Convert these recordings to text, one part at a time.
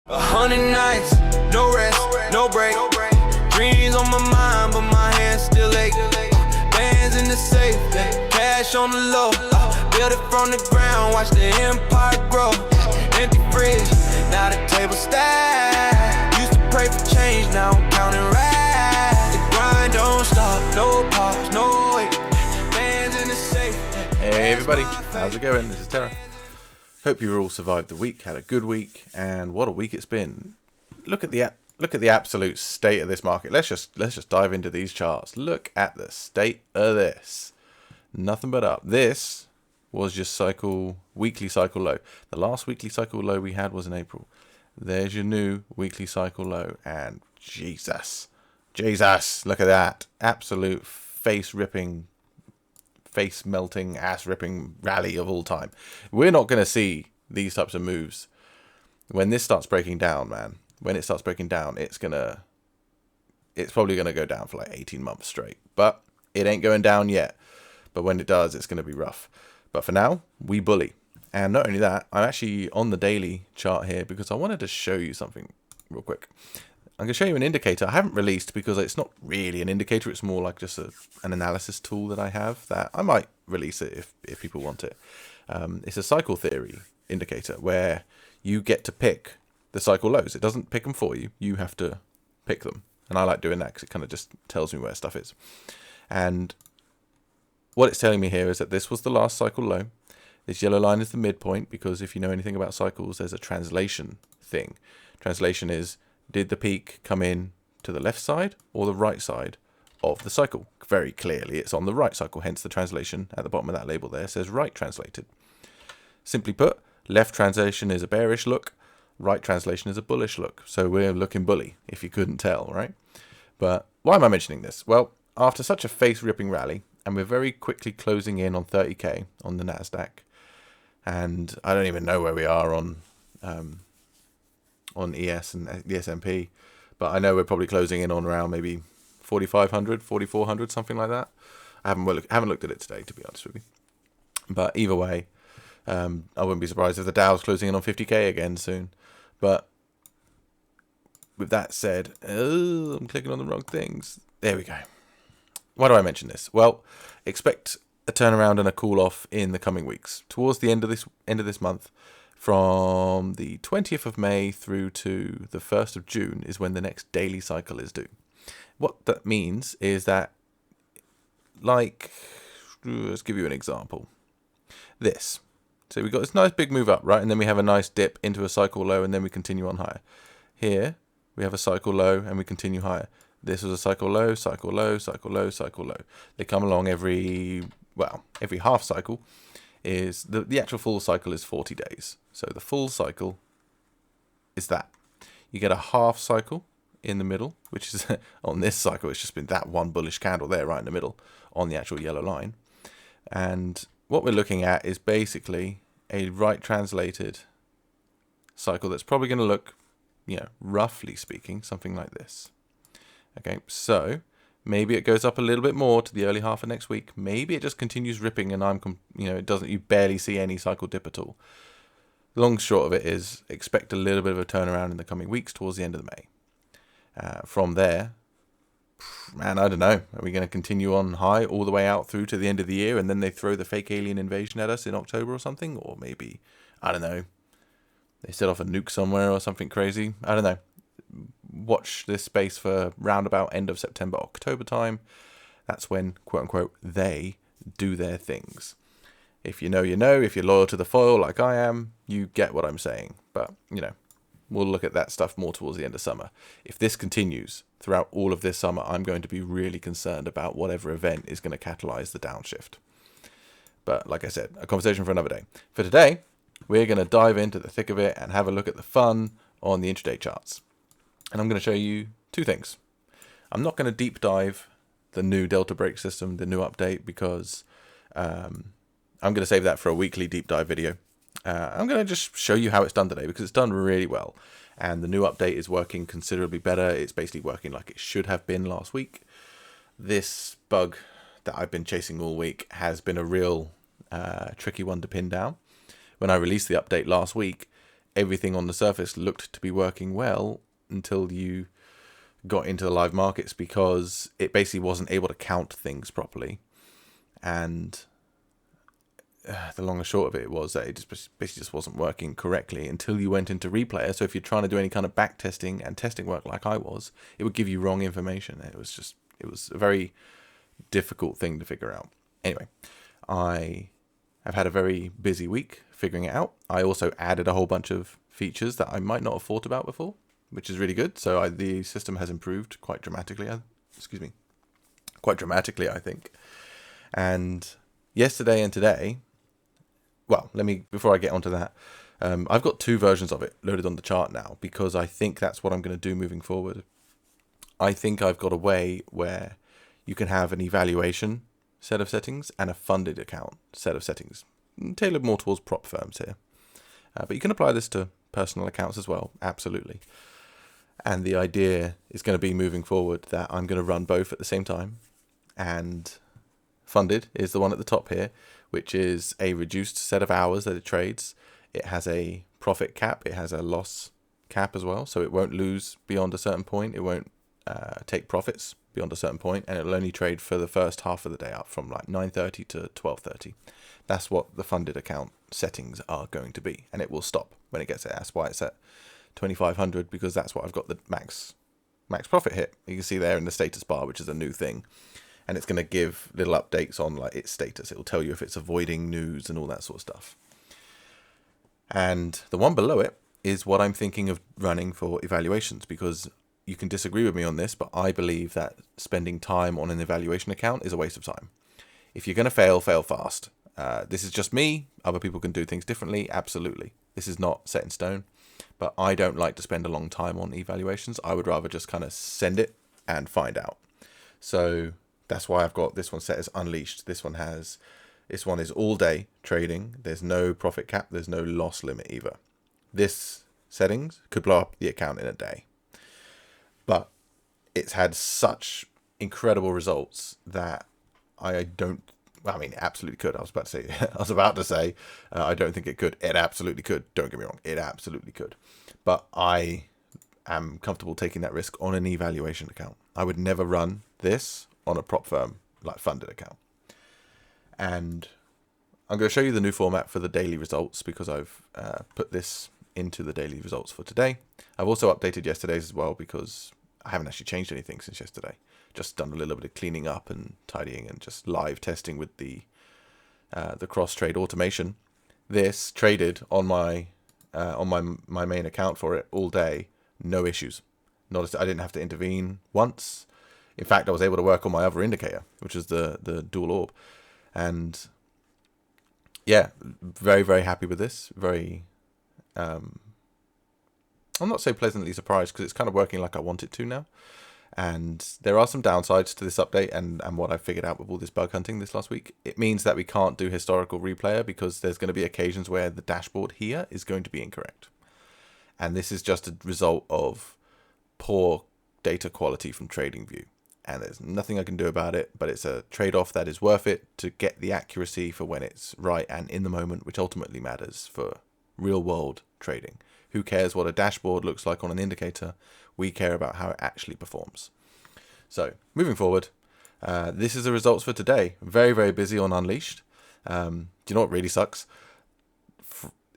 100 nights, no rest, no break. Dreams on my mind, but my hands still ache. Bands in the safe, cash on the low. Build it from the ground, watch the empire grow. Empty fridge, now the table stacked. Used to pray for change, now I'm counting racks. The grind don't stop, no pause, no wait. Bands in the safe. Hey everybody, how's it going? This is Terra. Hope you all survived the week, had a good week, and what a week it's been. Look at the absolute state of this market. Let's just dive into these charts. Look at the state of this. Nothing but up. This was just weekly cycle low. The last weekly cycle low we had was in April. There's your new weekly cycle low, and Jesus, look at that. Absolute face-ripping, face-melting, ass-ripping rally of all time. We're not going to see these types of moves. When this starts breaking down, man, when it starts breaking down, it's probably going to go down for like 18 months straight. But it ain't going down yet. But when it does, it's going to be rough. But for now, we bully. And not only that, I'm actually on the daily chart here because I wanted to show you something real quick. I'm going to show you an indicator I haven't released because it's not really an indicator. It's more like just an analysis tool that I have that I might release it if people want it. It's a cycle theory indicator where you get to pick the cycle lows. It doesn't pick them for you. You have to pick them. And I like doing that because it kind of just tells me where stuff is. And what it's telling me here is that this was the last cycle low. This yellow line is the midpoint because if you know anything about cycles, there's a translation thing. Translation is, did the peak come in to the left side or the right side of the cycle? Very clearly, it's on the right cycle. Hence the translation at the bottom of that label there says right translated. Simply put, left translation is a bearish look. Right translation is a bullish look. So we're looking bully, if you couldn't tell, right? But why am I mentioning this? Well, after such a face-ripping rally, and we're very quickly closing in on 30k on the Nasdaq, and I don't even know where we are on ES and the S&P, but I know we're probably closing in on around maybe 4,500, 4,400, something like that. I haven't looked at it today, to be honest with you. But either way, I wouldn't be surprised if the Dow's closing in on 50k again soon. But with that said, I'm clicking on the wrong things. There we go. Why do I mention this? Well, expect a turnaround and a cool off in the coming weeks. Towards the end of this month, from the 20th of May through to the 1st of June is when the next daily cycle is due. What that means is that, like, let's give you an example. This. So we've got this nice big move up, right? And then we have a nice dip into a cycle low and then we continue on higher. Here, we have a cycle low and we continue higher. This was a cycle low, cycle low, cycle low, cycle low. They come along every half cycle. Is the actual full cycle is 40 days. So the full cycle is that. You get a half cycle in the middle, which is on this cycle, it's just been that one bullish candle there right in the middle on the actual yellow line. And what we're looking at is basically a right translated cycle that's probably going to look, roughly speaking, something like this. Okay, so maybe it goes up a little bit more to the early half of next week. Maybe it just continues ripping and you barely see any cycle dip at all. The long short of it is expect a little bit of a turnaround in the coming weeks towards the end of May. From there, man, I don't know. Are we going to continue on high all the way out through to the end of the year and then they throw the fake alien invasion at us in October or something? Or maybe, I don't know, they set off a nuke somewhere or something crazy. I don't know. Watch this space for roundabout end of September, October time. That's when, quote unquote, they do their things. If you know, you know. If you're loyal to the foil like I am, you get what I'm saying. But, we'll look at that stuff more towards the end of summer. If this continues throughout all of this summer, I'm going to be really concerned about whatever event is going to catalyze the downshift. But like I said, a conversation for another day. For today, we're going to dive into the thick of it and have a look at the fun on the intraday charts. And I'm going to show you two things. I'm not going to deep dive the new Delta Break system, the new update, because I'm going to save that for a weekly deep dive video. I'm going to just show you how it's done today because it's done really well. And the new update is working considerably better. It's basically working like it should have been last week. This bug that I've been chasing all week has been a real tricky one to pin down. When I released the update last week, everything on the surface looked to be working well until you got into the live markets, because it basically wasn't able to count things properly. And the long and short of it was that it basically just wasn't working correctly until you went into replayer. So if you're trying to do any kind of back testing and testing work like I was, it would give you wrong information. It was a very difficult thing to figure out. Anyway, I have had a very busy week figuring it out. I also added a whole bunch of features that I might not have thought about before, which is really good. So the system has improved quite dramatically. Quite dramatically, I think. And yesterday and today, well, before I get onto that, I've got 2 versions of it loaded on the chart now, because I think that's what I'm going to do moving forward. I think I've got a way where you can have an evaluation set of settings and a funded account set of settings, tailored more towards prop firms here. But you can apply this to personal accounts as well, absolutely. And the idea is going to be moving forward that I'm going to run both at the same time. And funded is the one at the top here, which is a reduced set of hours that it trades. It has a profit cap. It has a loss cap as well. So it won't lose beyond a certain point. It won't take profits beyond a certain point, and it'll only trade for the first half of the day up from like 9:30 to 12:30. That's what the funded account settings are going to be, and it will stop when it gets there. That's why it's at 2,500, because that's what I've got the max profit hit. You can see there in the status bar, which is a new thing, and it's going to give little updates on like its status. It will tell you if it's avoiding news and all that sort of stuff. And the one below it is what I'm thinking of running for evaluations, because you can disagree with me on this, but I believe that spending time on an evaluation account is a waste of time. If you're going to fail fast. This is just me. Other people can do things differently. Absolutely. This is not set in stone, but I don't like to spend a long time on evaluations. I would rather just kind of send it and find out. So that's why I've got this one set as unleashed. This one is all day trading. There's no profit cap. There's no loss limit either. This settings could blow up the account in a day. But it's had such incredible results that it absolutely could. I was about to say, I don't think it could. It absolutely could. Don't get me wrong. It absolutely could. But I am comfortable taking that risk on an evaluation account. I would never run this on a prop firm like funded account. And I'm going to show you the new format for the daily results, because I've put this into the daily results for today. I've also updated yesterday's as well, because I haven't actually changed anything since yesterday. Just done a little bit of cleaning up and tidying and just live testing with the cross trade automation. This traded on my main account for it all day, no issues. I didn't have to intervene once. In fact, I was able to work on my other indicator, which is the dual orb, and yeah, very, very happy with this. Very I'm not so pleasantly surprised, because it's kind of working like I want it to now. And there are some downsides to this update and what I figured out with all this bug hunting this last week. It means that we can't do historical replayer, because there's going to be occasions where the dashboard here is going to be incorrect. And this is just a result of poor data quality from TradingView. And there's nothing I can do about it, but it's a trade-off that is worth it to get the accuracy for when it's right and in the moment, which ultimately matters for real-world trading. Who cares what a dashboard looks like on an indicator? We care about how it actually performs. So, moving forward, this is the results for today. Very, very busy on Unleashed. Do you know what really sucks?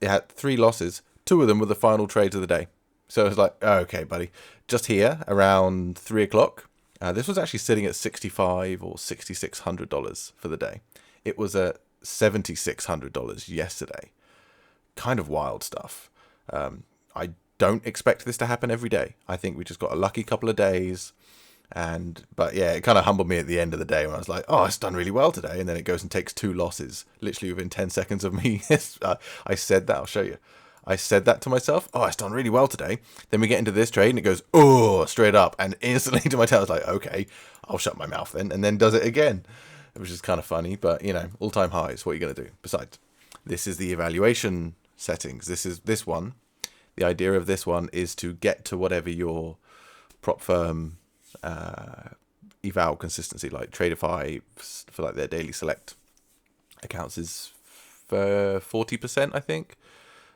It had 3 losses. 2 of them were the final trades of the day. So it was like, okay, buddy. Just here, around 3 o'clock, this was actually sitting at $6,500 or $6,600 for the day. It was at $7,600 yesterday. Kind of wild stuff. I don't expect this to happen every day. I think we just got a lucky couple of days. But yeah, it kind of humbled me at the end of the day when I was like, oh, it's done really well today. And then it goes and takes 2 losses, literally within 10 seconds of me. I said that, I'll show you. I said that to myself, oh, it's done really well today. Then we get into this trade and it goes, oh, straight up. And instantly to my tail, I was like, okay, I'll shut my mouth then. And then does it again, which is kind of funny. But, all-time highs, what are you going to do? Besides, this is the evaluation settings. This one. The idea of this one is to get to whatever your prop firm eval consistency, like Tradeify for like their daily select accounts is for 40%, I think.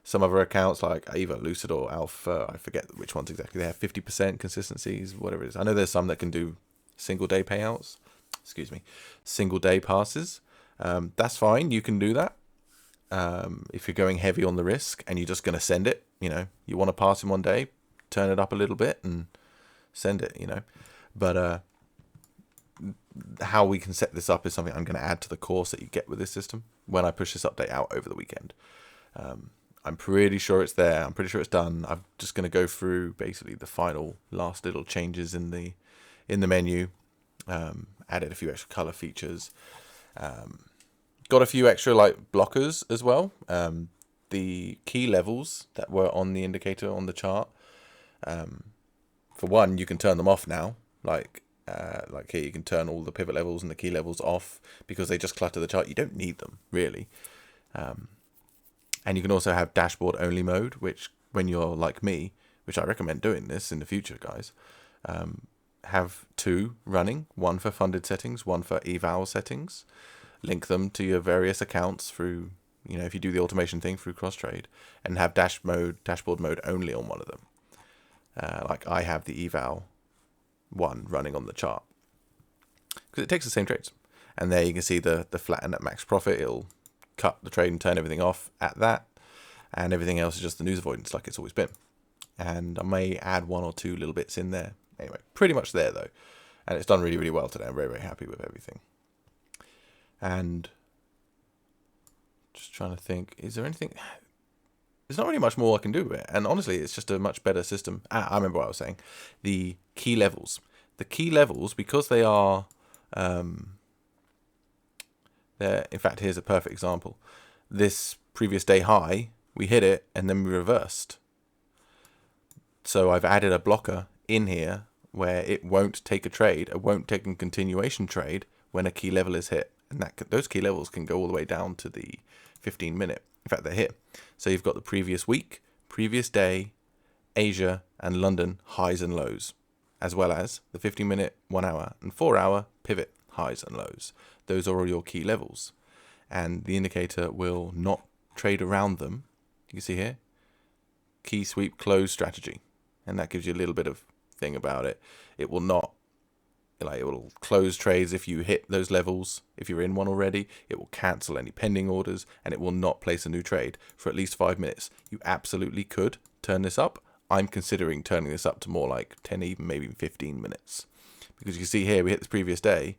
Some other accounts like either Lucid or Alpha, I forget which ones exactly, they have 50% consistencies, whatever it is. I know there's some that can do single day payouts, single day passes. That's fine, you can do that. If you're going heavy on the risk and you're just going to send it, you want to pass in one day, turn it up a little bit and send it, But how we can set this up is something I'm going to add to the course that you get with this system when I push this update out over the weekend. I'm pretty sure it's there. I'm pretty sure it's done. I'm just going to go through basically the last little changes in the menu. Added a few extra color features. Got a few extra blockers as well. The key levels that were on the indicator on the chart. For one, you can turn them off now. Like here, you can turn all the pivot levels and the key levels off because they just clutter the chart. You don't need them really. And you can also have dashboard only mode, which when you're like me, which I recommend doing this in the future, guys, have 2 running, one for funded settings, one for eval settings. Link them to your various accounts through, if you do the automation thing through cross-trade, and have dashboard mode only on one of them. Like I have the eval one running on the chart because it takes the same trades. And there you can see the flatten at max profit. It'll cut the trade and turn everything off at that, and everything else is just the news avoidance like it's always been. And I may add 1 or 2 little bits in there. Anyway, pretty much there though, and it's done really, really well today. I'm very, very happy with everything. And just trying to think, is there anything? There's not really much more I can do with it, and honestly, it's just a much better system. I remember what I was saying. The key levels, because they are. There, in fact, here's a perfect example. This previous day high, we hit it and then we reversed. So I've added a blocker in here where it won't take a trade, it won't take a continuation trade when a key level is hit. And those key levels can go all the way down to the 15-minute. In fact, they're hit. So you've got the previous week, previous day, Asia and London highs and lows, as well as the 15-minute, 1 hour and 4 hour pivot highs and lows. Those are all your key levels, and the indicator will not trade around them. You can see here, key sweep close strategy, and that gives you a little bit of thing about it. It will not, it will close trades if you hit those levels. If you're in one already, it will cancel any pending orders, and it will not place a new trade for at least 5 minutes. You absolutely could turn this up. I'm considering turning this up to more like 10, even maybe 15 minutes, because you can see here we hit this previous day.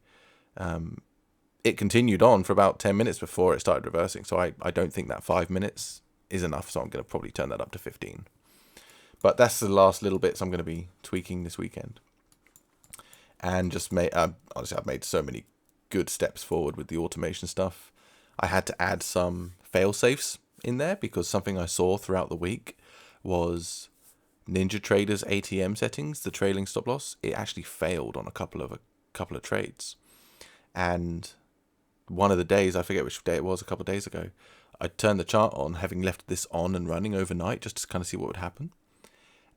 It continued on for about 10 minutes before it started reversing. So I don't think that 5 minutes is enough. So I'm going to probably turn that up to 15. But that's the last little bits I'm going to be tweaking this weekend. And just honestly, I've made so many good steps forward with the automation stuff. I had to add some fail safes in there because something I saw throughout the week was NinjaTrader's ATM settings, the trailing stop loss. It actually failed on a couple of trades. And one of the days, I forget which day it was, a couple of days ago, I turned the chart on, having left this on and running overnight just to kind of see what would happen.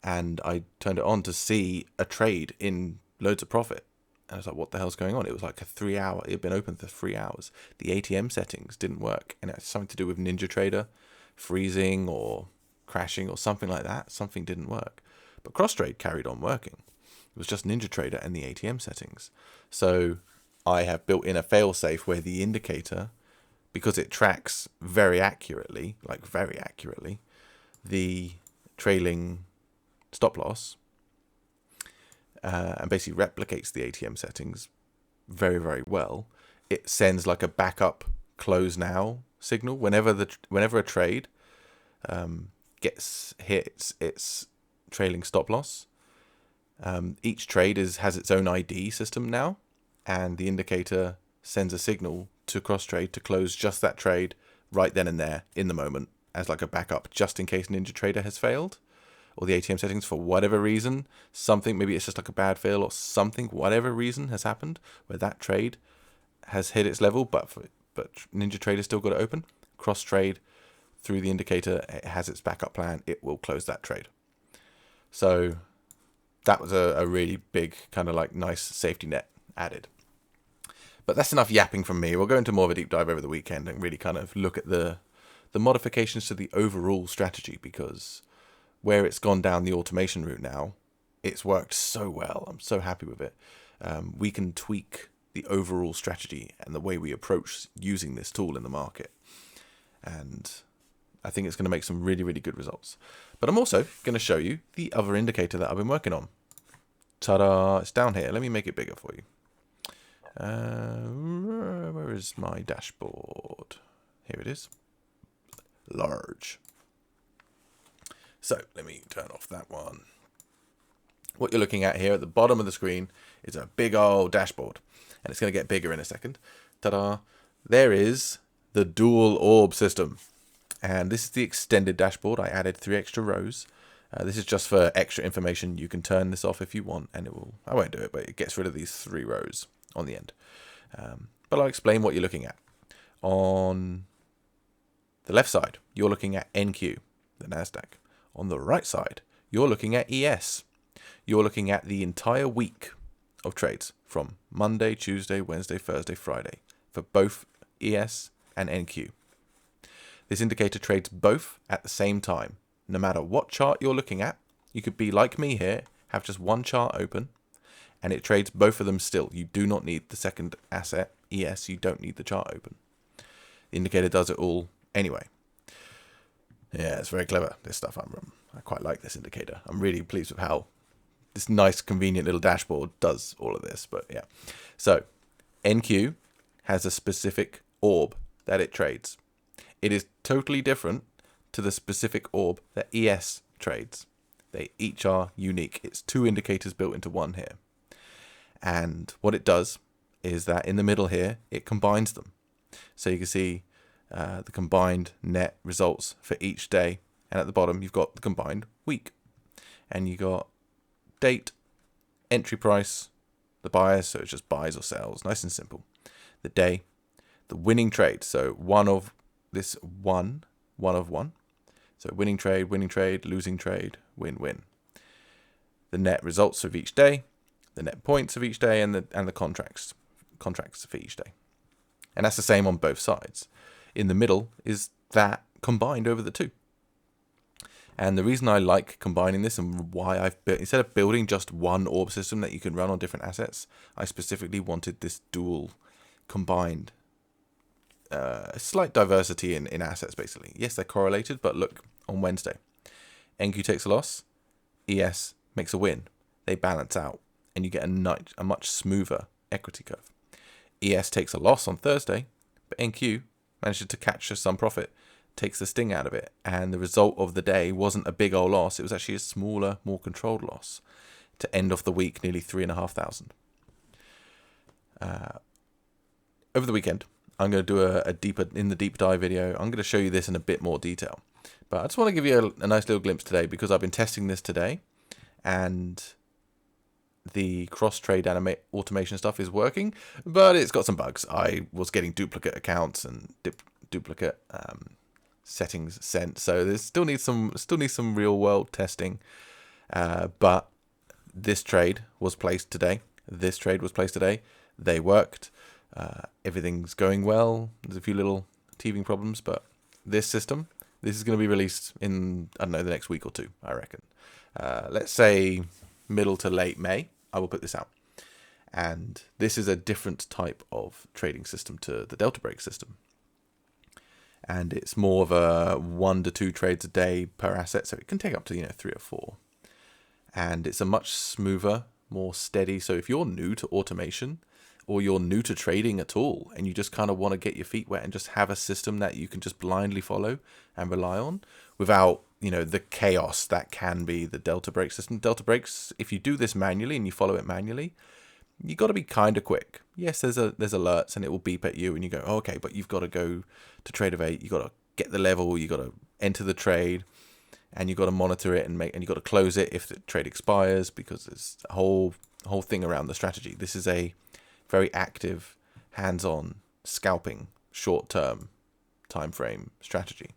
And I turned it on to see a trade in loads of profit. And I was like, what the hell's going on? It was like a 3 hour, it had been open for 3 hours. The ATM settings didn't work. And it had something to do with NinjaTrader freezing or crashing or something like that. Something didn't work. But cross-trade carried on working. It was just NinjaTrader and the ATM settings. So I have built in a fail-safe where the indicator, because it tracks very accurately, the trailing stop loss, and basically replicates the ATM settings very, very well. It sends like a backup close now signal whenever a trade hits its trailing stop loss. Each trade has its own ID system now. And the indicator sends a signal to cross-trade to close just that trade right then and there in the moment as like a backup, just in case NinjaTrader has failed, or the ATM settings for whatever reason, maybe it's just like a bad fail or something, whatever reason has happened where that trade has hit its level, but NinjaTrader still got it open. Cross-trade through the indicator, it has its backup plan. It will close that trade. So that was a really big kind of like nice safety net added. But that's enough yapping from me. We'll go into more of a deep dive over the weekend and really kind of look at the the modifications to the overall strategy, because where it's gone down the automation route now, it's worked so well. I'm so happy with it. We can tweak the overall strategy and the way we approach using this tool in the market. And I think it's going to make some really, really good results. But I'm also going to show you the other indicator that I've been working on. Ta-da! It's down here. Let me make it bigger for you. Where is my dashboard? Here it is. Large. So let me turn off that one. What you're looking at here at the bottom of the screen is a big old dashboard. And it's going to get bigger in a second. Ta-da! There is the dual orb system. And this is the extended dashboard. I added 3 extra rows. This is just for extra information. You can turn this off if you want, and it will. I won't do it, but it gets rid of these 3 rows on the end. But I'll explain what you're looking at. On the left side, you're looking at NQ, the Nasdaq. On the right side, you're looking at ES. You're looking at the entire week of trades from Monday, Tuesday, Wednesday, Thursday, Friday for both ES and NQ. This indicator trades both at the same time. No matter what chart you're looking at, you could be like me here, have just one chart open, and it trades both of them still. You do not need the second asset, ES, you don't need the chart open. The indicator does it all anyway. Yeah, it's very clever, this stuff. I quite like this indicator. I'm really pleased with how this nice, convenient little dashboard does all of this. But yeah, so NQ has a specific orb that it trades. It is totally different to the specific orb that ES trades. They each are unique. It's 2 indicators built into one here. And what it does is that in the middle here, it combines them. So you can see the combined net results for each day. And at the bottom, you've got the combined week. And you got date, entry price, the bias, so it's just buys or sells, nice and simple. The day, the winning trade, so one of one. So winning trade, losing trade, win-win. The net results of each day, the net points of each day, and the contracts for each day. And that's the same on both sides. In the middle is that combined over the 2. And the reason I like combining this and why I've built, instead of building just one orb system that you can run on different assets, I specifically wanted this dual combined slight diversity in assets, basically. Yes, they're correlated, but look, on Wednesday, NQ takes a loss, ES makes a win. They balance out, and you get a much smoother equity curve. ES takes a loss on Thursday, but NQ manages to capture some profit, takes the sting out of it, and the result of the day wasn't a big old loss. It was actually a smaller, more controlled loss to end off the week, nearly 3,500. Over the weekend, I'm going to do a deep dive video. I'm going to show you this in a bit more detail. But I just want to give you a nice little glimpse today, because I've been testing this today, and the cross-trade automation stuff is working, but it's got some bugs. I was getting duplicate accounts and duplicate settings sent, so there still needs some real-world testing. But this trade was placed today. They worked. Everything's going well. There's a few little teething problems, but this is going to be released in, I don't know, the next week or 2, I reckon. Let's say middle to late May, I will put this out. And this is a different type of trading system to the Delta Break system. And it's more of a 1 to 2 trades a day per asset, so it can take up to 3 or 4. And it's a much smoother, more steady. So if you're new to automation, or you're new to trading at all, and you just kind of want to get your feet wet and just have a system that you can just blindly follow and rely on without, the chaos that can be the Delta Break system. Delta Breaks, if you do this manually and you follow it manually, you got to be kind of quick. Yes, there's alerts and it will beep at you and you go, oh, okay, but you've got to go to Tradeovate, you got to get the level, you got to enter the trade, and you got to monitor it and you got to close it if the trade expires, because there's a whole thing around the strategy. This is a very active, hands-on, scalping, short-term time frame strategy.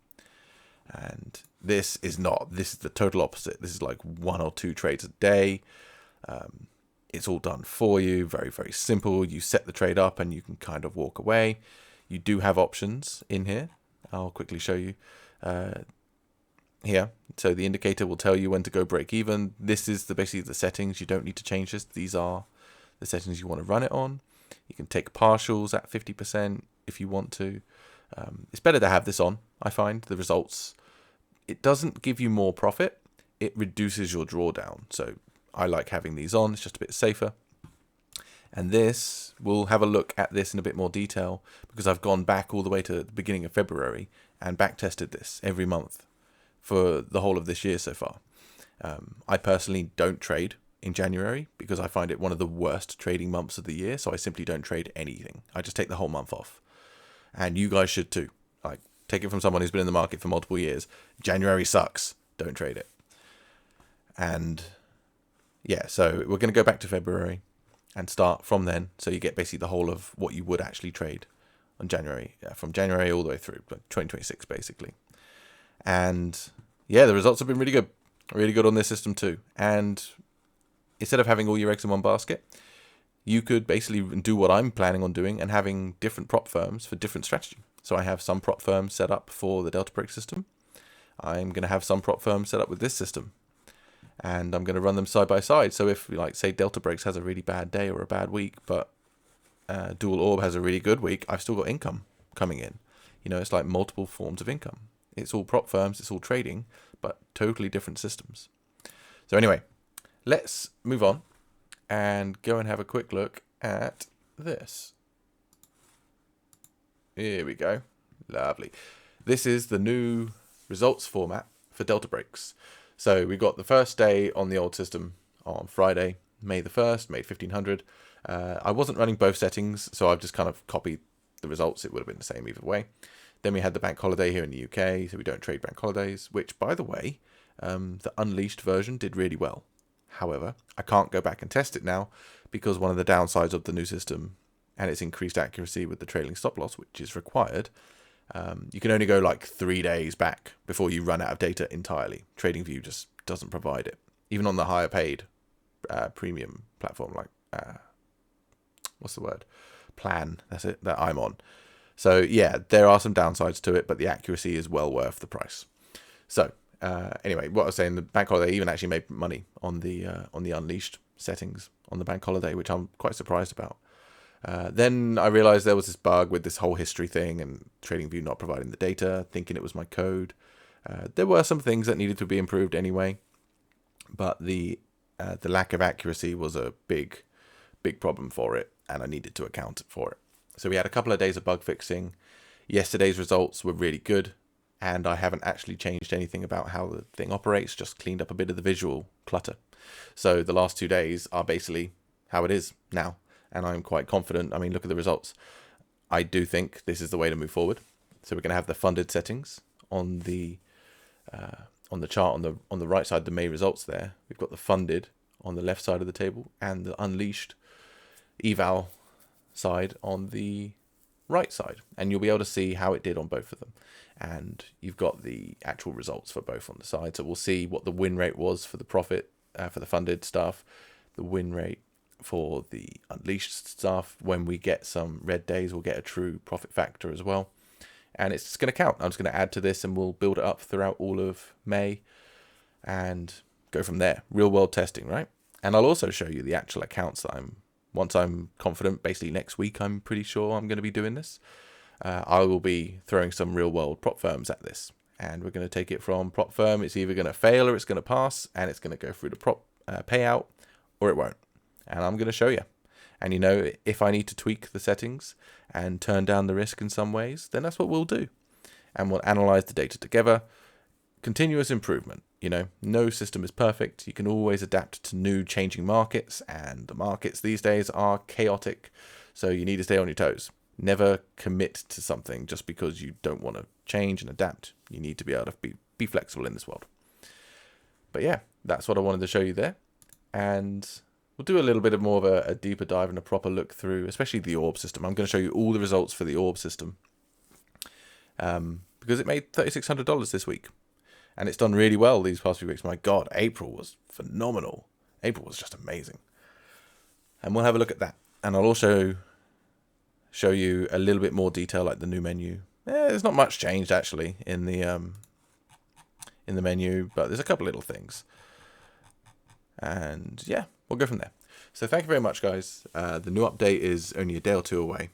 And this is the total opposite. This is like 1 or 2 trades a day. It's all done for you, very, very simple. You set the trade up and you can kind of walk away. You do have options in here I'll quickly show you here. So the indicator will tell you when to go break even. This is basically the settings. You don't need to change this. These are the settings you want to run it on. You can take partials at 50% if you want to. It's better to have this on, I find. The results, it doesn't give you more profit. It reduces your drawdown. So I like having these on. It's just a bit safer. And this, we'll have a look at this in a bit more detail because I've gone back all the way to the beginning of February and back tested this every month for the whole of this year so far. I personally don't trade in January because I find it one of the worst trading months of the year. So I simply don't trade anything. I just take the whole month off. And you guys should too. Like, take it from someone who's been in the market for multiple years. January sucks. Don't trade it. And yeah, so we're going to go back to February and start from then. So you get basically the whole of what you would actually trade on January, from January all the way through 2026, basically. And yeah, the results have been really good on this system too. And instead of having all your eggs in one basket, you could basically do what I'm planning on doing and having different prop firms for different strategy. So I have some prop firms set up for the Delta Break system. I'm going to have some prop firms set up with this system. And I'm going to run them side by side. So if, like, say, Delta Breaks has a really bad day or a bad week, but Dual Orb has a really good week, I've still got income coming in. You know, it's like multiple forms of income. It's all prop firms, it's all trading, but totally different systems. So anyway, let's move on and go and have a quick look at this. Here we go. Lovely. This is the new results format for Delta Breaks. So we've got the first day on the old system on Friday, May the 1st, made 1500. I wasn't running both settings, so I've just kind of copied the results. It would have been the same either way. Then we had the bank holiday here in the UK, so we don't trade bank holidays, which, by the way, the Unleashed version did really well. However, I can't go back and test it now because one of the downsides of the new system and its increased accuracy with the trailing stop loss, which is required, you can only go like 3 days back before you run out of data entirely. TradingView just doesn't provide it. Even on the higher paid premium platform, like, what's the word? Plan, that's it, that I'm on. So yeah, there are some downsides to it, but the accuracy is well worth the price. So anyway, what I was saying, the bank holiday even actually made money on the Unleashed settings on the bank holiday, which I'm quite surprised about. Then I realized there was this bug with this whole history thing and TradingView not providing the data, thinking it was my code. There were some things that needed to be improved anyway, but the lack of accuracy was a big problem for it, and I needed to account for it. So we had a couple of days of bug fixing. Yesterday's results were really good, and I haven't actually changed anything about how the thing operates, just cleaned up a bit of the visual clutter. So the last 2 days are basically how it is now. And I'm quite confident. I mean, look at the results. I do think this is the way to move forward. So we're going to have the funded settings on the chart on the right side, the May results there. We've got the funded on the left side of the table and the Unleashed eval side on the right side. And you'll be able to see how it did on both of them. And you've got the actual results for both on the side. So we'll see what the win rate was for the profit, for the funded stuff, the win rate for the Unleashed stuff. When we get some red days, we'll get a true profit factor as well, and it's just going to count. I'm just going to add to this and we'll build it up throughout all of May and go from there. Real world testing, right? And I'll also show you the actual accounts that once I'm confident, basically next week, I'm pretty sure I'm going to be doing this. I will be throwing some real world prop firms at this, and we're going to take it from prop firm. It's either going to fail or it's going to pass, and it's going to go through the prop payout, or it won't. And I'm going to show you. And you know, if I need to tweak the settings and turn down the risk in some ways, then that's what we'll do. And we'll analyze the data together. Continuous improvement. You know, no system is perfect. You can always adapt to new changing markets, and the markets these days are chaotic. So you need to stay on your toes. Never commit to something just because you don't want to change and adapt. You need to be able to be flexible in this world. But yeah, that's what I wanted to show you there. And we'll do a little bit of more of a deeper dive and a proper look through, especially the orb system. I'm going to show you all the results for the orb system because it made $3,600 this week, and it's done really well these past few weeks. My God, April was phenomenal. April was just amazing, and we'll have a look at that. And I'll also show you a little bit more detail, like the new menu, there's not much changed actually in the menu, but there's a couple little things. And yeah, we'll go from there. So thank you very much, guys. The new update is only a day or two away.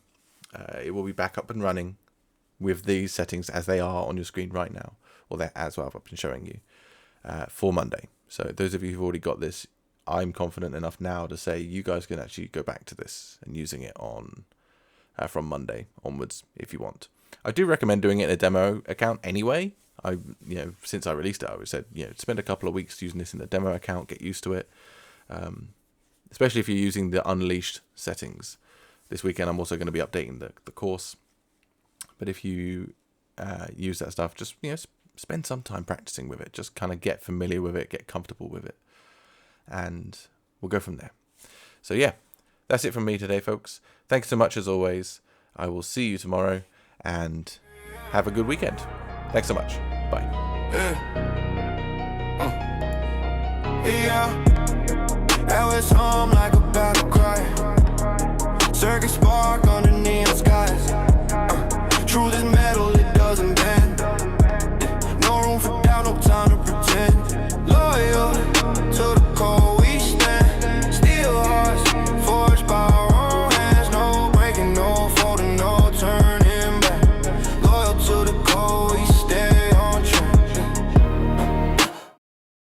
It will be back up and running with these settings as they are on your screen right now, or that as well I've been showing you, for Monday. So those of you who've already got this, I'm confident enough now to say you guys can actually go back to this and using it on from Monday onwards if you want. I do recommend doing it in a demo account anyway. Since I released it, I said, spend a couple of weeks using this in the demo account, get used to it. Especially if you're using the unleashed settings. This weekend I'm also going to be updating the course. But if you use that stuff, just spend some time practicing with it. Just kind of get familiar with it, get comfortable with it. And we'll go from there. So yeah, that's it from me today, folks. Thanks so much as always. I will see you tomorrow and have a good weekend. Thanks so much. Bye. Now it's home like a battle cry. Circus spark